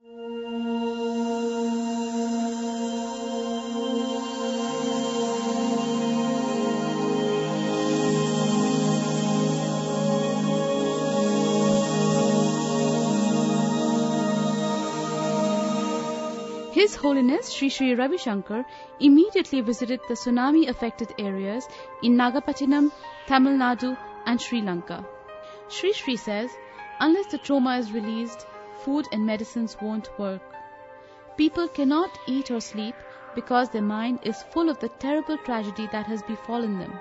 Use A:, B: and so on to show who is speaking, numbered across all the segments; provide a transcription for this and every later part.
A: His Holiness Sri Sri Ravi Shankar immediately visited the tsunami-affected areas in Nagapattinam, Tamil Nadu and Sri Lanka. Sri Sri says, unless the trauma is released, food and medicines won't work. People cannot eat or sleep because their mind is full of the terrible tragedy that has befallen them.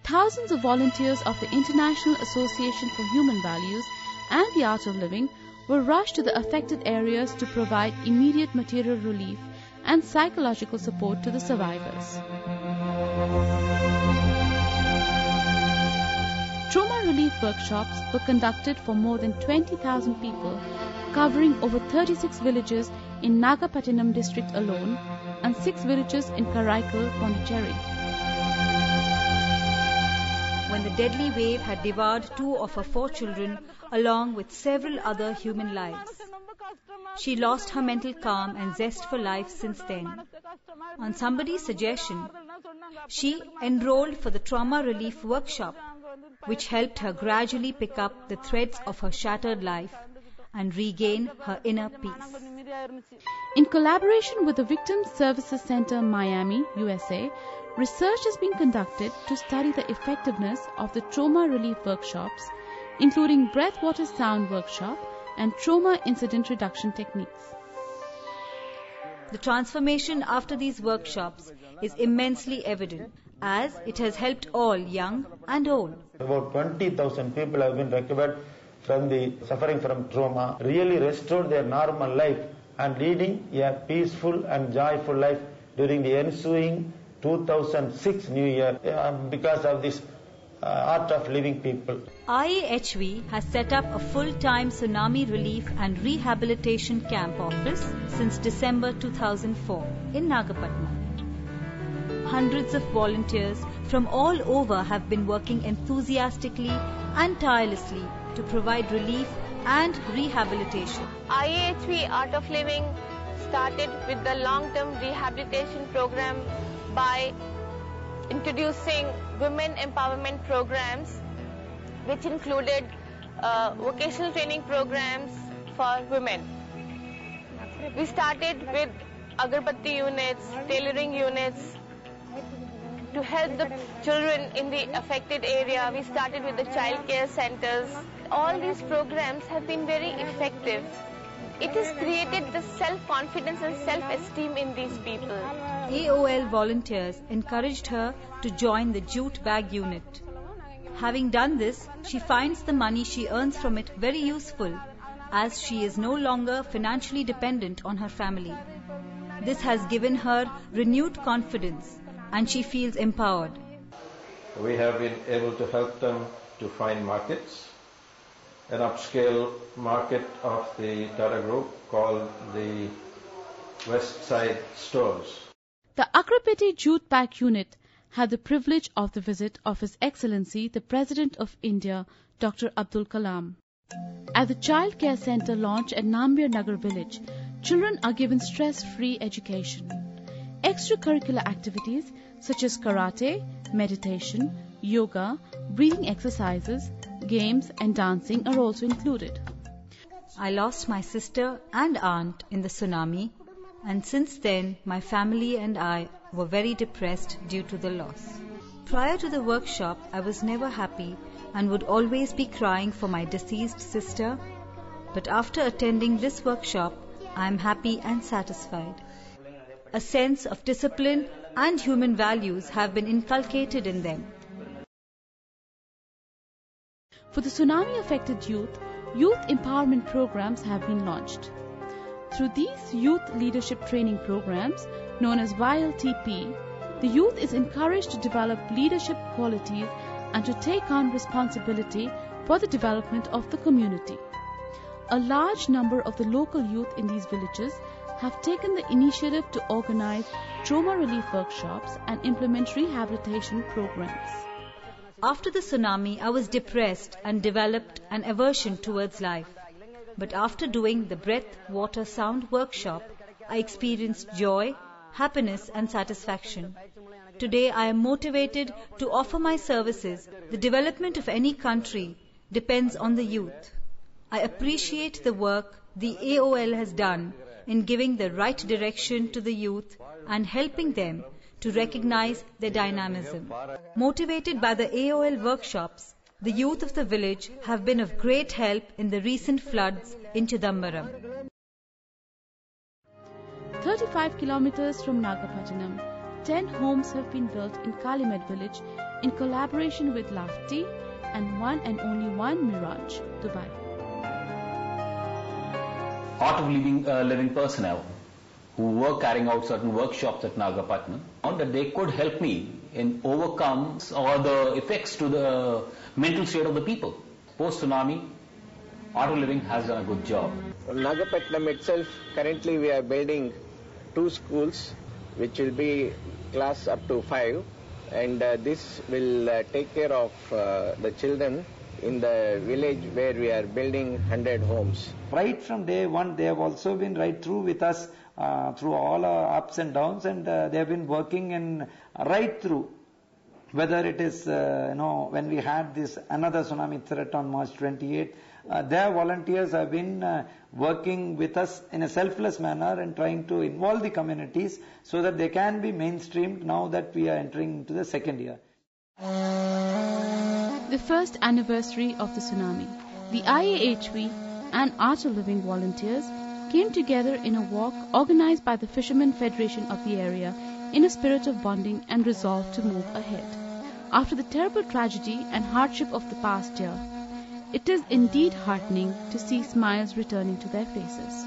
A: Thousands of volunteers of the International Association for Human Values and the Art of Living were rushed to the affected areas to provide immediate material relief and psychological support to the survivors. Trauma relief workshops were conducted for more than 20,000 people, covering over 36 villages in Nagapattinam district alone and 6 villages in Karaikal, Pondicherry.
B: When the deadly wave had devoured 2 of her 4 children, along with several other human lives. She lost her mental calm and zest for life since then. On somebody's suggestion, she enrolled for the trauma relief workshop, which helped her gradually pick up the threads of her shattered life and regain her inner peace.
A: In collaboration with the Victim Services Center, Miami, USA, research has been conducted to study the effectiveness of the trauma relief workshops, including breathwater sound workshop and trauma incident reduction techniques.
B: The transformation after these workshops is immensely evident, as it has helped all, young and old.
C: About 20,000 people have been recovered from the suffering from trauma, really restored their normal life and leading a peaceful and joyful life during the ensuing 2006 New Year because of this art of living people.
B: IAHV has set up a full-time tsunami relief and rehabilitation camp office since December 2004 in Nagapattinam. Hundreds of volunteers from all over have been working enthusiastically and tirelessly to provide relief and rehabilitation.
D: IAHV Art of Living started with the long-term rehabilitation program by introducing women empowerment programs, which included vocational training programs for women. We started with agarbatti units, tailoring units. To help the children in the affected area, we started with the child care centers. All these programs have been very effective. It has created the self-confidence and self-esteem in these people.
B: AOL volunteers encouraged her to join the jute bag unit. Having done this, she finds the money she earns from it very useful, as she is no longer financially dependent on her family. This has given her renewed confidence, and she feels empowered.
E: We have been able to help them to find markets. An upscale market of the Tata Group called the West Side Stores.
A: The Akrapeti Jute Pack Unit had the privilege of the visit of His Excellency the President of India, Dr. Abdul Kalam. At the Child Care Center launch at Nambir Nagar village, children are given stress-free education. Extracurricular activities such as karate, meditation, yoga, breathing exercises, games and dancing are also included.
B: I lost my sister and aunt in the tsunami, and since then my family and I were very depressed due to the loss. Prior to the workshop, I was never happy and would always be crying for my deceased sister, but after attending this workshop, I am happy and satisfied. A sense of discipline and human values have been inculcated in them.
A: For the tsunami-affected youth, youth empowerment programs have been launched. Through these youth leadership training programs, known as YLTP, the youth is encouraged to develop leadership qualities and to take on responsibility for the development of the community. A large number of the local youth in these villages have taken the initiative to organize trauma relief workshops and implement rehabilitation programs.
B: After the tsunami, I was depressed and developed an aversion towards life. But after doing the Breath, Water, Sound workshop, I experienced joy, happiness and satisfaction. Today I am motivated to offer my services. The development of any country depends on the youth. I appreciate the work the AOL has done in giving the right direction to the youth and helping them to recognize their dynamism. Motivated by the AOL workshops, the youth of the village have been of great help in the recent floods in Chidambaram.
A: 35 kilometers from Nagapattinam, 10 homes have been built in Kalimed village in collaboration with Lafti and one and only one Mirage, Dubai.
F: Art of living personnel who were carrying out certain workshops at Nagapattinam, found that they could help me in overcome all the effects to the mental state of the people. Post-tsunami, Art of Living has done a good job.
G: Nagapattinam itself, currently we are building 2 schools which will be class up to 5, and this will take care of the children in the village where we are building 100 homes.
C: Right from day one, they have also been right through with us through all our ups and downs, and they have been working in right through. Whether it is, when we had this another tsunami threat on March 28, their volunteers have been working with us in a selfless manner and trying to involve the communities so that they can be mainstreamed now that we are entering into the second year.
A: The first anniversary of the tsunami, the IAHV and Art of Living volunteers came together in a walk organized by the Fishermen Federation of the area in a spirit of bonding and resolve to move ahead. After the terrible tragedy and hardship of the past year, it is indeed heartening to see smiles returning to their faces.